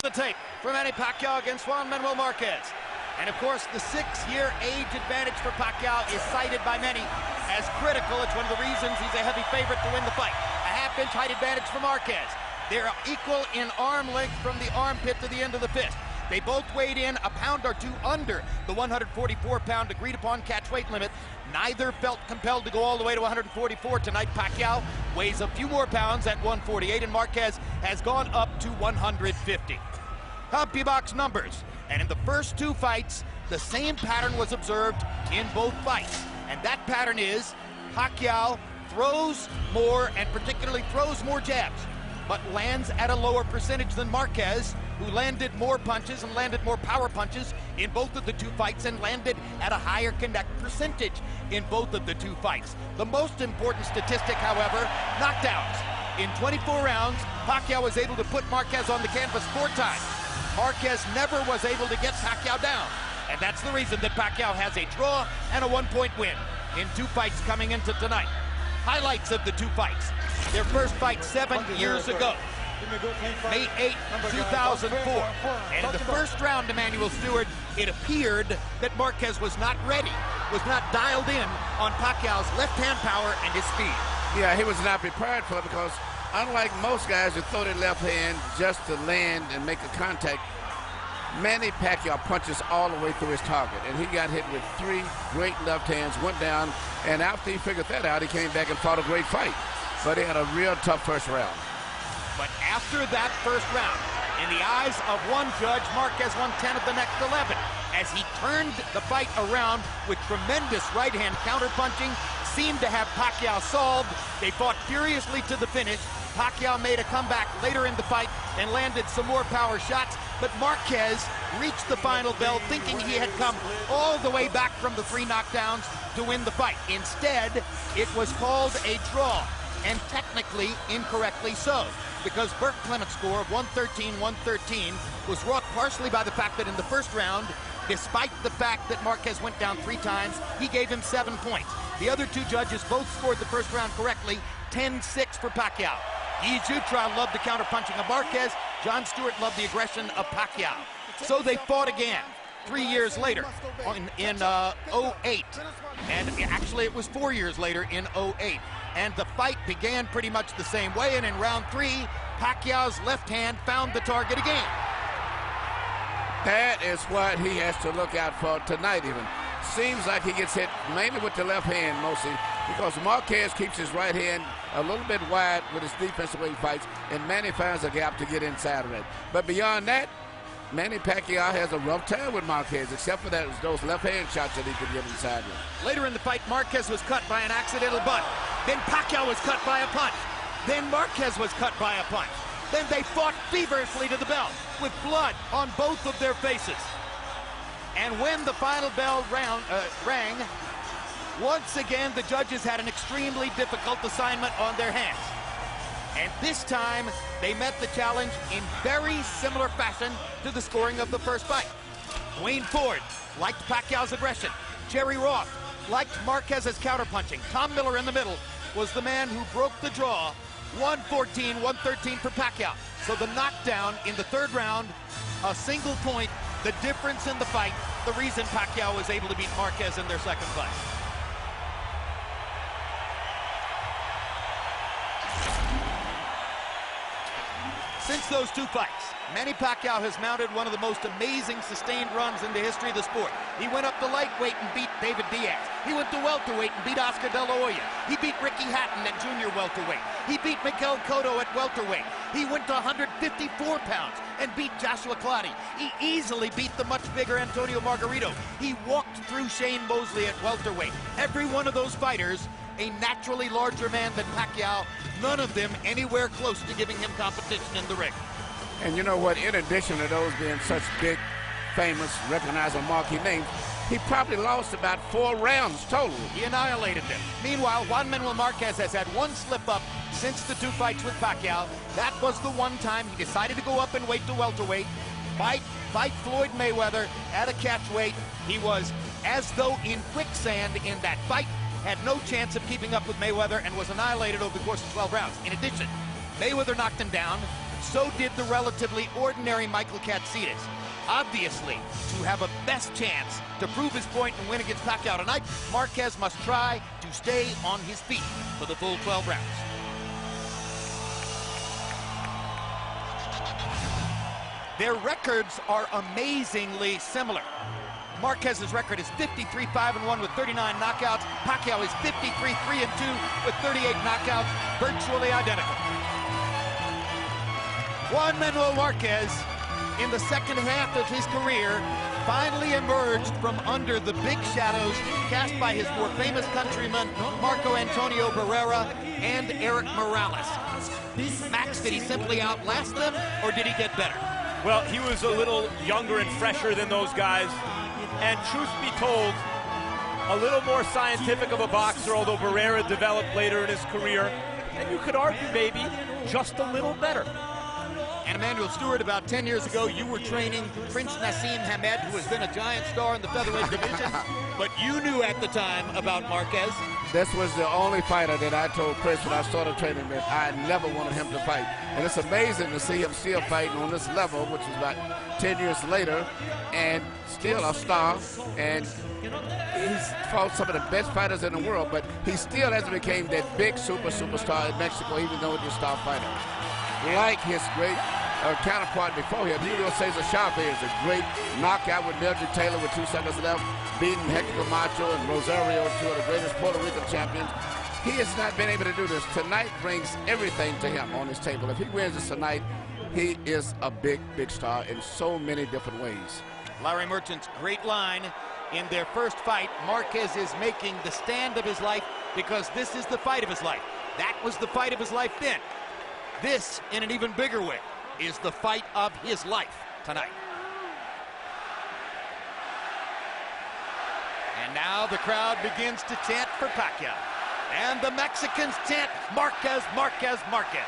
the tape for Manny Pacquiao against Juan Manuel Marquez. And of course, the 6-year age advantage for Pacquiao is cited by many as critical. It's one of the reasons he's a heavy favorite to win the fight. A half-inch height advantage for Marquez. They're equal in arm length from the armpit to the end of the fist. They both weighed in a pound or two under the 144-pound agreed-upon catch weight limit. Neither felt compelled to go all the way to 144 tonight. Pacquiao weighs a few more pounds at 148, and Marquez has gone up to 150. CompuBox numbers. And in the first two fights, the same pattern was observed in both fights. And that pattern is Pacquiao throws more, and particularly throws more jabs, but lands at a lower percentage than Marquez, who landed more punches and landed more power punches in both of the two fights and landed at a higher connect percentage in both of the two fights. The most important statistic, however, knockdowns. In 24 rounds, Pacquiao was able to put Marquez on the canvas 4 times. Marquez never was able to get Pacquiao down. And that's the reason that Pacquiao has a draw and a 1-point win in 2 fights coming into tonight. Highlights of the 2 fights. Their first fight 7 years ago, May 8, 2004. And in the first round, Emmanuel Stewart, it appeared that Marquez was not ready, was not dialed in on Pacquiao's left-hand power and his speed. Yeah, he was not prepared for it because unlike most guys who throw their left hand just to land and make a contact, Manny Pacquiao punches all the way through his target, and he got hit with 3 great left hands, went down, and after he figured that out, he came back and fought a great fight. But he had a real tough first round. But after that first round, in the eyes of one judge, Marquez won 10 of the next 11. As he turned the fight around with tremendous right-hand counterpunching, seemed to have Pacquiao solved. They fought furiously to the finish. Pacquiao made a comeback later in the fight and landed some more power shots, but Marquez reached the final bell thinking he had come all the way back from the 3 knockdowns to win the fight. Instead, it was called a draw, and technically incorrectly so, because Burt Clement's score of 113-113 was wrought partially by the fact that in the first round, despite the fact that Marquez went down 3 times, he gave him 7 points. The other 2 judges both scored the first round correctly, 10-6 for Pacquiao. Guy Jutras loved the counterpunching of Marquez. Jon Stewart loved the aggression of Pacquiao. So they fought again 3 years later in 08. And actually it was 4 years later in 08. And the fight began pretty much the same way. And in round 3, Pacquiao's left hand found the target again. That is what he has to look out for tonight even. Seems like he gets hit mainly with the left hand mostly because Marquez keeps his right hand a little bit wide with his defensive way he fights, and Manny finds a gap to get inside of it. But beyond that, Manny Pacquiao has a rough time with Marquez, except for those left hand shots that he could get inside with. Later in the fight, Marquez was cut by an accidental butt. Then Pacquiao was cut by a punch. Then Marquez was cut by a punch. Then they fought feverishly to the bell with blood on both of their faces. And when the final bell rang, once again the judges had an extremely difficult assignment on their hands. And this time they met the challenge in very similar fashion to the scoring of the first fight. Wayne Ford liked Pacquiao's aggression. Jerry Roth liked Marquez's counterpunching. Tom Miller in the middle was the man who broke the draw. 114-113 for Pacquiao. So the knockdown in the 3rd round, a single point, the difference in the fight, the reason Pacquiao was able to beat Marquez in their 2nd fight. Since those 2 fights, Manny Pacquiao has mounted one of the most amazing sustained runs in the history of the sport. He went up to lightweight and beat David Diaz. He went to welterweight and beat Oscar De La Hoya. He beat Ricky Hatton at junior welterweight. He beat Miguel Cotto at welterweight. He went to 154 pounds and beat Joshua Clottey. He easily beat the much bigger Antonio Margarito. He walked through Shane Mosley at welterweight. Every one of those fighters, a naturally larger man than Pacquiao, none of them anywhere close to giving him competition in the ring. And you know what, in addition to those being such big, famous, recognizable marquee names, he probably lost about 4 rounds total. He annihilated them. Meanwhile, Juan Manuel Marquez has had 1 slip-up since the 2 fights with Pacquiao. That was the one time he decided to go up and weight to welterweight, fight Floyd Mayweather at a catchweight. He was as though in quicksand in that fight, had no chance of keeping up with Mayweather, and was annihilated over the course of 12 rounds. In addition, Mayweather knocked him down. so did the relatively ordinary Michael Katsidis. Obviously, to have a best chance to prove his point and win against Pacquiao tonight, Marquez must try to stay on his feet for the full 12 rounds. Their records are amazingly similar. Marquez's record is 53-5-1 with 39 knockouts. Pacquiao is 53-3-2 with 38 knockouts, virtually identical. Juan Manuel Marquez, in the second half of his career, finally emerged from under the big shadows cast by his more famous countrymen, Marco Antonio Barrera and Eric Morales. Max, did he simply outlast them, or did he get better? Well, he was a little younger and fresher than those guys, and truth be told, a little more scientific of a boxer, although Barrera developed later in his career, and you could argue maybe just a little better. And Emmanuel Stewart, about 10 years ago, you were training Prince Nassim Hamed, who has been a giant star in the featherweight division, but you knew at the time about Marquez. This was the only fighter that I told Prince when I started training that I never wanted him to fight. And it's amazing to see him still fighting on this level, which is about 10 years later, and still a star. And he's fought some of the best fighters in the world, but he still hasn't become that big superstar in Mexico, even though he's a star fighter. Like his great counterpart before him, Julio Cesar Chavez is a great knockout with Mildred Taylor with 2 seconds left, beating Hector Camacho and Rosario, 2 of the greatest Puerto Rican champions. He has not been able to do this. Tonight brings everything to him on his table. If he wins this tonight, he is a big star in so many different ways. Larry Merchant's great line in their first fight. Marquez is making the stand of his life because this is the fight of his life. That was the fight of his life then. This, in an even bigger way, is the fight of his life tonight. And now the crowd begins to chant for Pacquiao. And the Mexicans chant, Marquez, Marquez, Marquez.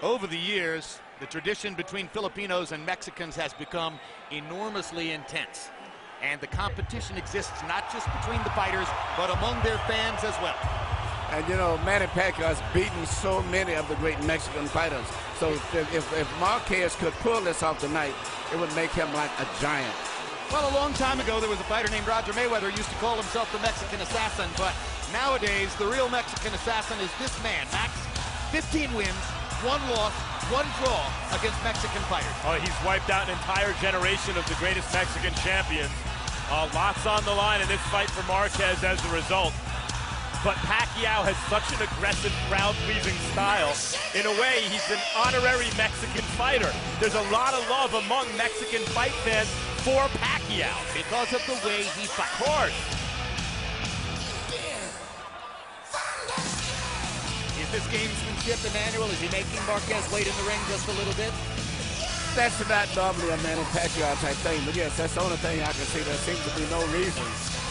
Over the years, the tradition between Filipinos and Mexicans has become enormously intense. And the competition exists not just between the fighters, but among their fans as well. And you know, Manny Pacquiao has beaten so many of the great Mexican fighters. So if Marquez could pull this off tonight, it would make him like a giant. Well, a long time ago, there was a fighter named Roger Mayweather who used to call himself the Mexican Assassin, but nowadays, the real Mexican Assassin is this man, Max. 15 wins, 1 loss, 1 draw against Mexican fighters. Oh, he's wiped out an entire generation of the greatest Mexican champions. Lots on the line in this fight for Marquez as a result. But Pacquiao has such an aggressive, crowd-pleasing style. In a way, he's an honorary Mexican fighter. There's a lot of love among Mexican fight fans for Pacquiao because of the way he fights. Of course. Is this gamesmanship, Emmanuel? Is he making Marquez wait in the ring just a little bit? That's not normally a Manny Pacquiao type thing, but yes, that's the only thing I can see. There seems to be no reason,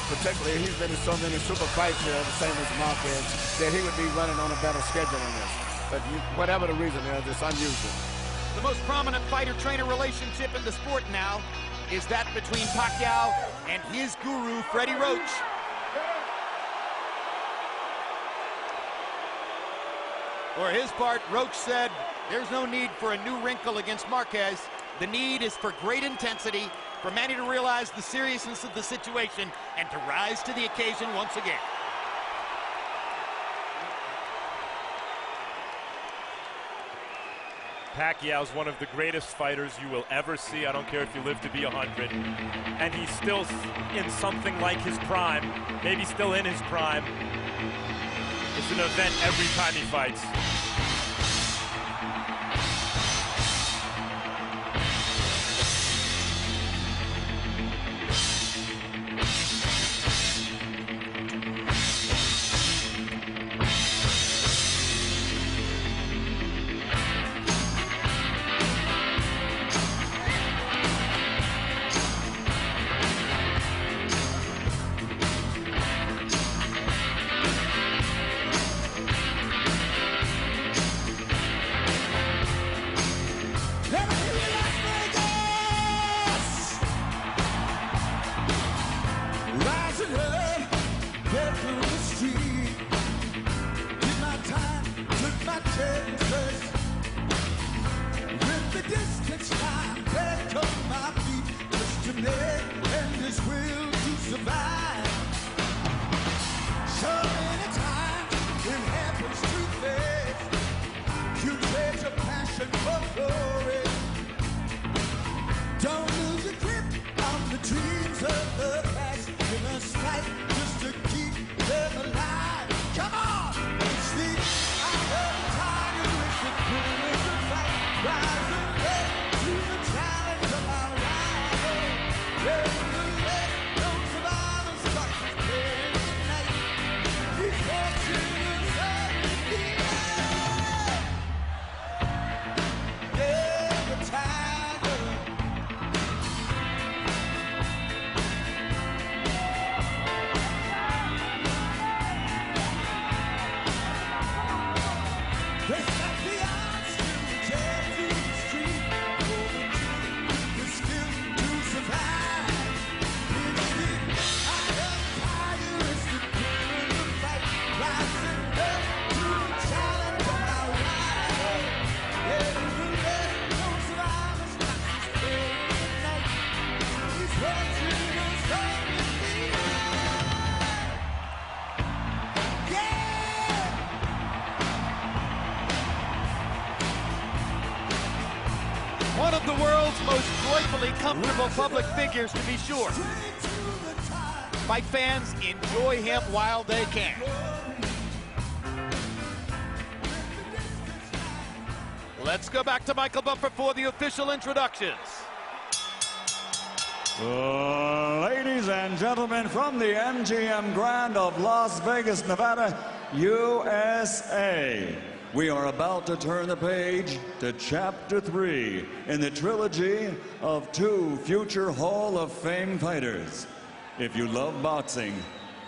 particularly he's been in so many super fights here, the same as Marquez, that he would be running on a better schedule than this. But whatever the reason is, it's unusual. The most prominent fighter-trainer relationship in the sport now is that between Pacquiao and his guru, Freddie Roach. For his part, Roach said, there's no need for a new wrinkle against Marquez. The need is for great intensity, for Manny to realize the seriousness of the situation and to rise to the occasion once again. Pacquiao's one of the greatest fighters you will ever see. I don't care if you live to be 100. And he's still in something like his prime, maybe still in his prime. It's an event every time he fights. face to face. You trade your passion for glory. Don't lose your grip on the dreams of the past. You must fight just to keep them alive. Come on! It's the hour of tiger. It's the coolest to fight. Rise and break to the challenge of our rival. Let no survivors start to play tonight. These fortunes of the air. Yeah, the tiger. They set the odds to return to the street. The skill to survive. It's the eye of the tiger. It's the cool of the fight. Rising up to the challenge of our rival. Yeah, no survivors not to stay tonight. These fortunes of the air. Yeah! One of the world's most joyfully comfortable public figures, to be sure. Fight fans enjoy him while they can. Let's go back to Michael Buffer for the official introductions. Ladies and gentlemen, from the MGM Grand of Las Vegas, Nevada, USA, we are about to turn the page to Chapter 3 in the trilogy of 2 future Hall of Fame fighters. If you love boxing,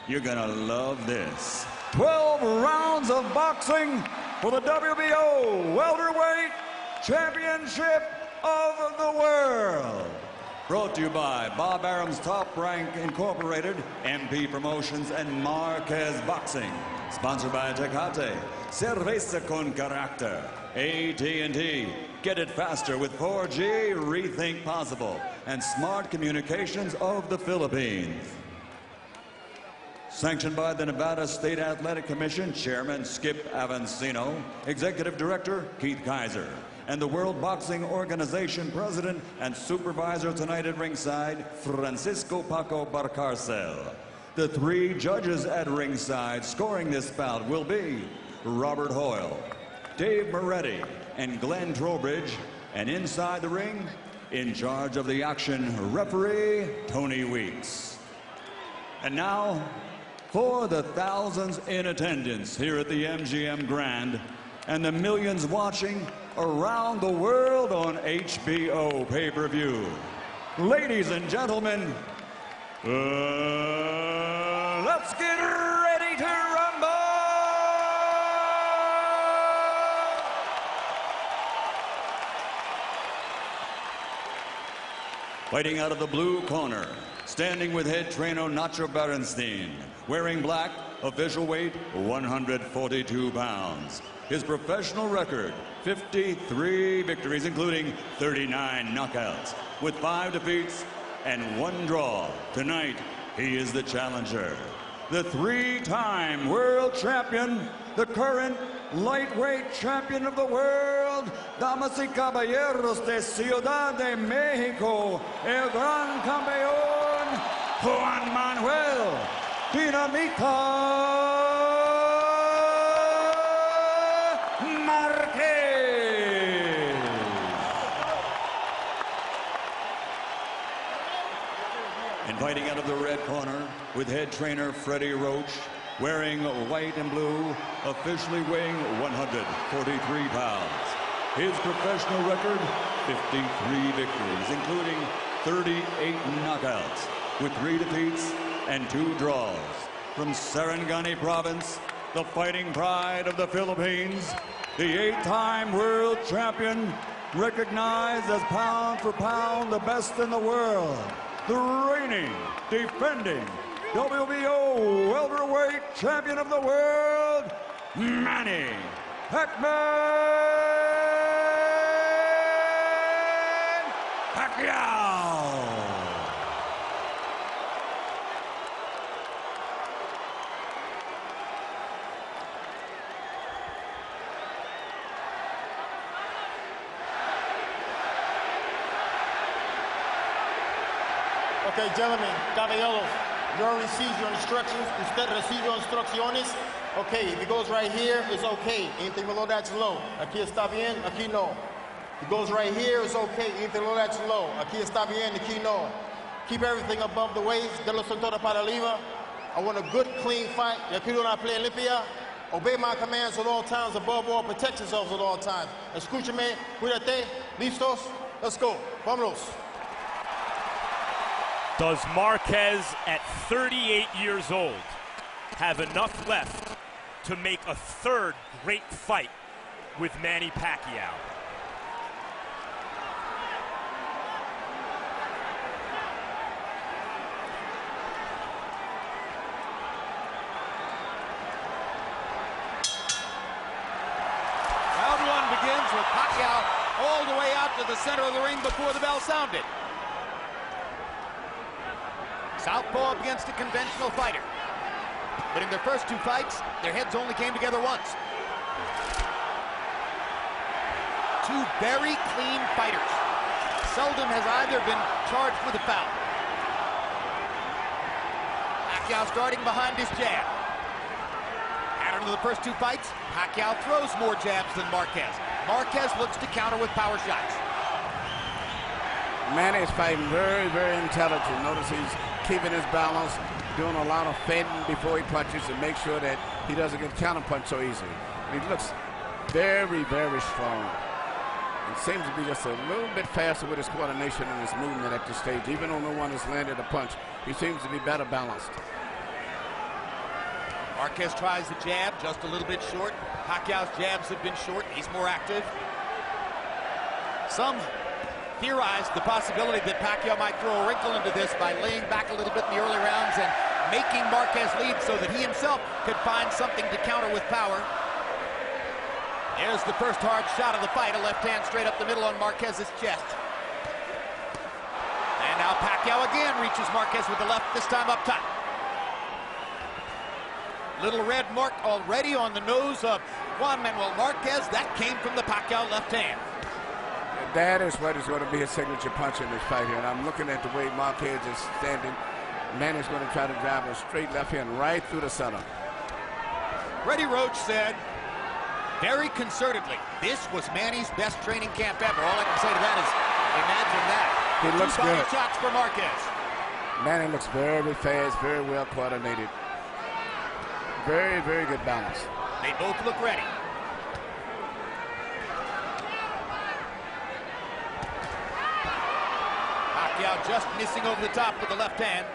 you're gonna love this. 12 rounds of boxing for the WBO Welterweight Championship of the World. Brought to you by Bob Arum's Top Rank Incorporated, MP Promotions, and Marquez Boxing. Sponsored by Tecate, Cerveza con Carácter, AT&T. Get it faster with 4G, rethink possible, and Smart Communications of the Philippines. Sanctioned by the Nevada State Athletic Commission, Chairman Skip Avancino, Executive Director Keith Kaiser, and the World Boxing Organization President and Supervisor tonight at ringside, Francisco Paco Barcarcel. The 3 judges at ringside scoring this bout will be Robert Hoyle, Dave Moretti, and Glenn Trowbridge. And inside the ring, in charge of the action, referee Tony Weeks. And now, for the thousands in attendance here at the MGM Grand and the millions watching around the world on HBO pay-per-view. Ladies and gentlemen, let's get ready to rumble! Fighting out of the blue corner, standing with head trainer Nacho Berenstein, wearing black, official weight 142 pounds. His professional record, 53 victories, including 39 knockouts, with 5 defeats and 1 draw. Tonight, he is the challenger. The 3-time world champion, the current lightweight champion of the world, damas y caballeros de Ciudad de Mexico, el gran campeón, Juan Manuel Dinamita Marquez. And fighting out of the red corner with head trainer Freddie Roach, wearing white and blue, officially weighing 143 pounds. His professional record, 53 victories, including 38 knockouts, with 3 defeats and 2 draws. From Sarangani Province, the fighting pride of the Philippines, the 8-time world champion, recognized as pound for pound the best in the world, the reigning, defending WBO welterweight champion of the world, Manny Pacquiao. Okay, gentlemen, caballeros, you already received your instructions. Usted recibió instrucciones. Okay, if it goes right here, it's okay. Anything below that's low. Aquí está bien, aquí no. If it goes right here, it's okay. Anything below that's low. Aquí está bien, aquí no. Keep everything above the waist. De los cintura para arriba. I want a good, clean fight. Yo quiero una pelea limpia. Obey my commands at all times. Above all, protect yourselves at all times. Escúchame, cuídate. Listos? Let's go. Vámonos. Does Marquez, at 38 years old, have enough left to make a third great fight with Manny Pacquiao? Round one begins with Pacquiao all the way out to the center of the ring before the bell sounded. Southpaw against a conventional fighter. But in their first two fights, their heads only came together once. Two very clean fighters. Seldom has either been charged with a foul. Pacquiao starting behind his jab. Pattern of the first two fights, Pacquiao throws more jabs than Marquez. Marquez looks to counter with power shots. Manny is fighting very, very intelligent. Notice he's keeping his balance, doing a lot of fending before he punches to make sure that he doesn't get counterpunched so easily. And he looks very, very strong. He seems to be just a little bit faster with his coordination and his movement at this stage. Even though no one has landed a punch, he seems to be better balanced. Marquez tries the jab, just a little bit short. Pacquiao's jabs have been short. He's more active. Some theorized the possibility that Pacquiao might throw a wrinkle into this by laying back a little bit in the early rounds and making Marquez lead so that he himself could find something to counter with power. There's the first hard shot of the fight, a left hand straight up the middle on Marquez's chest. And now Pacquiao again reaches Marquez with the left, this time up top. Little red mark already on the nose of Juan Manuel Marquez. That came from the Pacquiao left hand. That is what is going to be his signature punch in this fight here. And I'm looking at the way Marquez is standing. Manny's going to try to drive a straight left hand right through the center. Freddie Roach said very concertedly, this was Manny's best training camp ever. All I can say to that is, imagine that. He looks Two body good. shots for Marquez. Manny looks very fast, very well coordinated. Very, very good balance. They both look ready. Pacquiao just missing over the top with the left hand.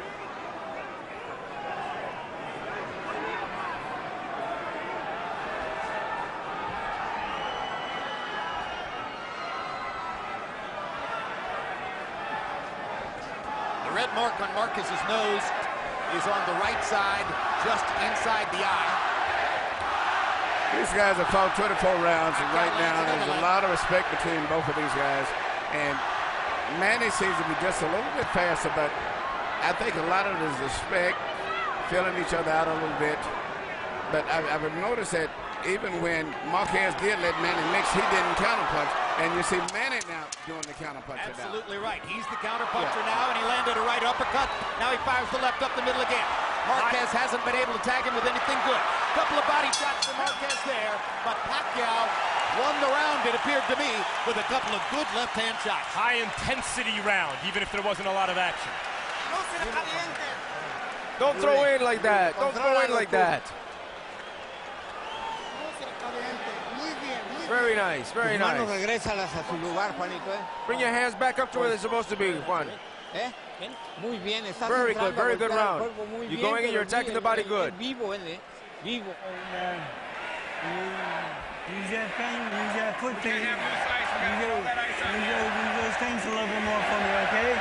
The red mark on Marquez's nose is on the right side, just inside the eye. These guys have fought 24 rounds, and right now there's a lot of respect between both of these guys. And Manny seems to be just a little bit faster, but I think a lot of it is respect, filling each other out a little bit. But I've noticed that even when Marquez did let Manny mix, he didn't counterpunch. And you see Manny now doing the counterpuncher now. Absolutely right. He's the counterpuncher now, and he landed a right uppercut. Now he fires the left up the middle again. Marquez hasn't been able to tag him with anything good. Couple of body shots for Marquez there, but Pacquiao won the round, it appeared to me, with a couple of good left-hand shots. High-intensity round, even if there wasn't a lot of action. Don't throw in like that. Don't throw in like that. Very nice, very nice. Bring your hands back up to where they're supposed to be, Juan. Very good round. You're going in, you're attacking the body good. He's a foot thing. He just thinks a little bit more for me, okay?